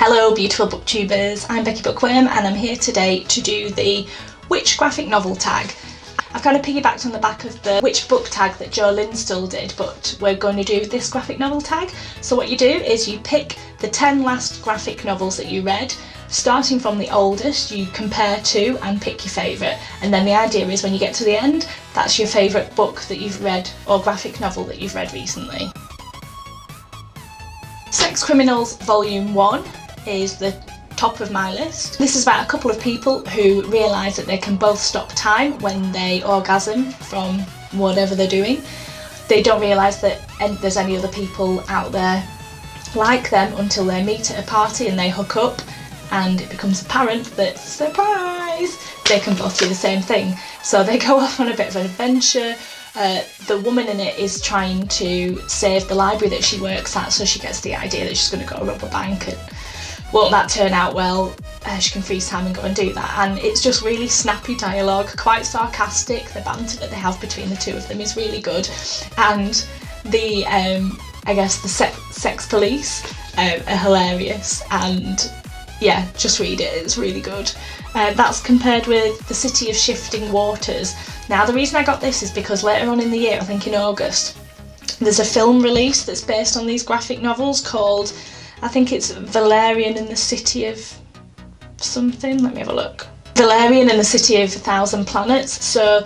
Hello beautiful booktubers, I'm Becky Bookworm and I'm here today to do the Which graphic novel tag. I've kind of piggybacked on the back of the Which book tag that Jo Linsdell did, but we're going to do this graphic novel tag. So what you do is you pick the 10 last graphic novels that you read, starting from the oldest, you compare to and pick your favourite, and then the idea is when you get to the end, that's your favourite book that you've read or graphic novel that you've read recently. Sex Criminals Volume 1 is the top of my list. This is about a couple of people who realise that they can both stop time when they orgasm from whatever they're doing. They don't realise that there's any other people out there like them until they meet at a party and they hook up, and it becomes apparent that, surprise, they can both do the same thing. So they go off on a bit of an adventure. The woman in it is trying to save the library that she works at, so she gets the idea that she's going to go rob a bank, and won't that turn out well? She can freeze time and go and do that, and it's just really snappy dialogue, quite sarcastic. The banter that they have between the two of them is really good, and the I guess the sex police are hilarious, and yeah, just read it, it's really good. That's compared with The City of Shifting Waters. Now the reason I got this is because later on in the year, I think in August, there's a film release that's based on these graphic novels called, I think it's Valerian and the City of something, let me have a look. Valerian and the City of 1,000 Planets. So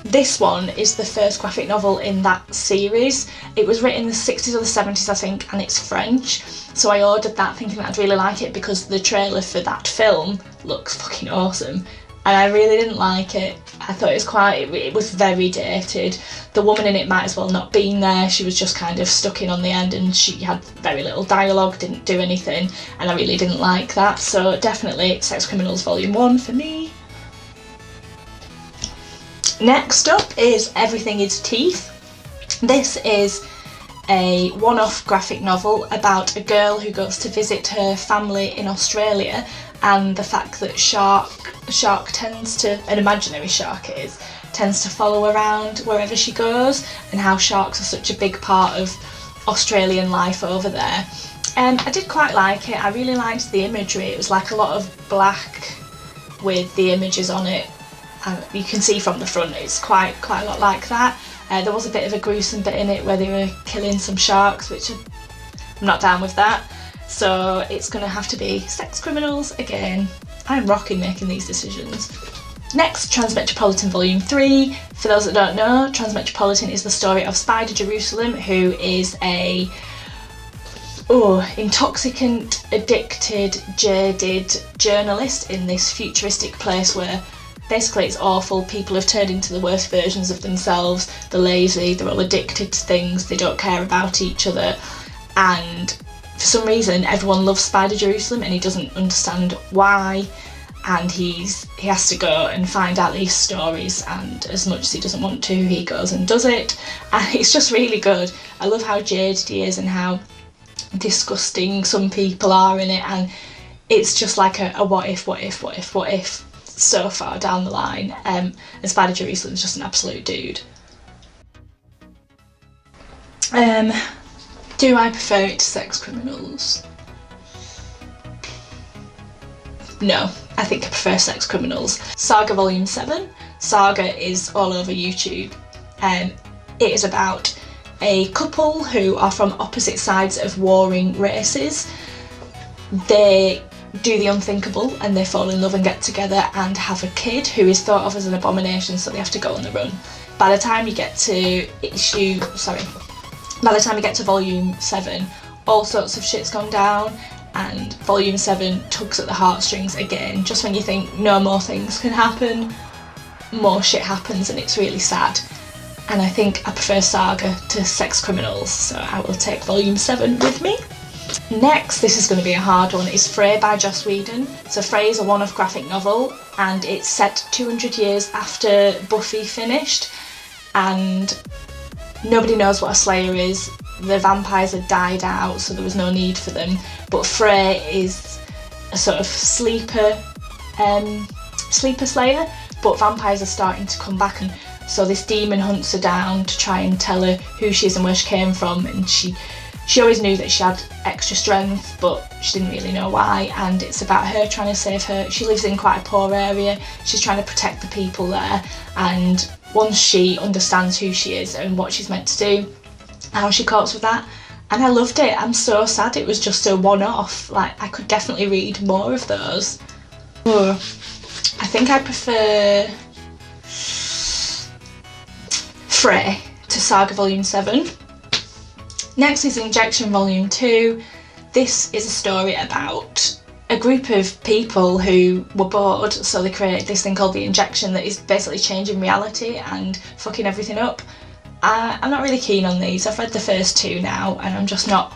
this one is the first graphic novel in that series. It was written in the 60s or the 70s, I think, and it's French. So I ordered that thinking that I'd really like it because the trailer for that film looks fucking awesome. And I really didn't like it. I thought it was very dated. The woman in it might as well not been there. She was just kind of stuck in on the end and she had very little dialogue, didn't do anything, and I really didn't like that. So definitely Sex Criminals Volume 1 for me. Next up is Everything is Teeth. This is a one-off graphic novel about a girl who goes to visit her family in Australia, and the fact that shark tends to, an imaginary shark it is, tends to follow around wherever she goes, and how sharks are such a big part of Australian life over there. I did quite like it. I really liked the imagery. It was like a lot of black with the images on it. You can see from the front it's quite a lot like that. There was a bit of a gruesome bit in it where they were killing some sharks, which I'm not down with that. So it's going to have to be Sex Criminals again. I'm rocking making these decisions. Next, Transmetropolitan Volume 3. For those that don't know, Transmetropolitan is the story of Spider Jerusalem, who is a intoxicant, addicted, jaded journalist in this futuristic place where basically it's awful. People have turned into the worst versions of themselves. They're lazy, they're all addicted to things, they don't care about each other, and for some reason everyone loves Spider Jerusalem and he doesn't understand why, and he has to go and find out these stories, and as much as he doesn't want to, he goes and does it, and it's just really good. I love how jaded he is and how disgusting some people are in it, and it's just like a what if so far down the line, and Spider Jerusalem's just an absolute dude. Do I prefer it to Sex Criminals? No, I think I prefer Sex Criminals. Saga Volume 7. Saga is all over YouTube. It is about a couple who are from opposite sides of warring races. They do the unthinkable and they fall in love and get together and have a kid who is thought of as an abomination, so they have to go on the run. By the time you get to Volume 7, all sorts of shit's gone down, and Volume 7 tugs at the heartstrings again. Just when you think no more things can happen, more shit happens, and it's really sad. And I think I prefer Saga to Sex Criminals, so I will take Volume 7 with me. Next, this is going to be a hard one, is Frey by Joss Whedon. So Frey is a one-off graphic novel and it's set 200 years after Buffy finished, and nobody knows what a Slayer is. The vampires had died out, so there was no need for them, but Frey is a sort of sleeper Slayer, but vampires are starting to come back, and so this demon hunts her down to try and tell her who she is and where she came from, and she She always knew that she had extra strength, but she didn't really know why, and it's about her trying to save her. She lives in quite a poor area, she's trying to protect the people there, and once she understands who she is and what she's meant to do, how she copes with that. And I loved it. I'm so sad it was just a one-off. Like, I could definitely read more of those. Oh, I think I prefer Frey to Saga Volume 7. Next is Injection Volume 2. This is a story about a group of people who were bored, so they created this thing called the Injection that is basically changing reality and fucking everything up. I'm not really keen on these. I've read the first 2 now and I'm just not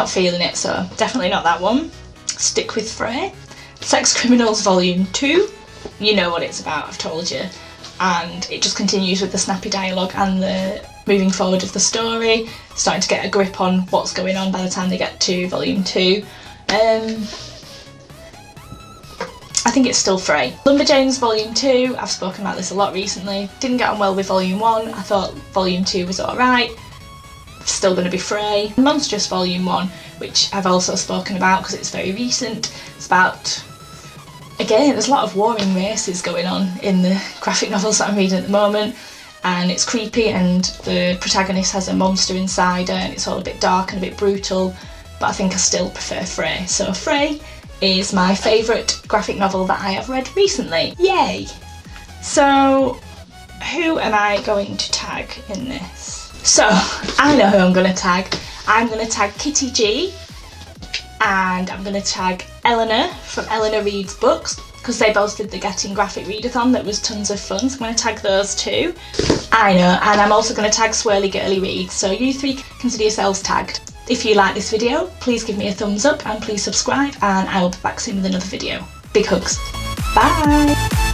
feeling it, so definitely not that one. Stick with Frey. Sex Criminals Volume 2. You know what it's about, I've told you. And it just continues with the snappy dialogue and the moving forward of the story, starting to get a grip on what's going on by the time they get to Volume 2. I think it's still Frey. Lumberjanes Volume 2, I've spoken about this a lot recently. Didn't get on well with Volume 1, I thought Volume 2 was alright. Still going to be Frey. Monstrous Volume 1, which I've also spoken about because it's very recent. It's about, again, there's a lot of warring races going on in the graphic novels that I'm reading at the moment, and it's creepy, and the protagonist has a monster inside her, and it's all a bit dark and a bit brutal, but I think I still prefer Frey. So Frey is my favourite graphic novel that I have read recently. Yay! So, who am I going to tag in this? So, I know who I'm going to tag. I'm going to tag Kitty G, and I'm going to tag Eleanor from Eleanor Reads Books, because they both did the Getting Graphic Readathon that was tons of fun, so I'm going to tag those 2. I know, and I'm also going to tag Swirly Girly Reads, so you 3 consider yourselves tagged. If you like this video, please give me a thumbs up and please subscribe, and I will be back soon with another video. Big hugs. Bye!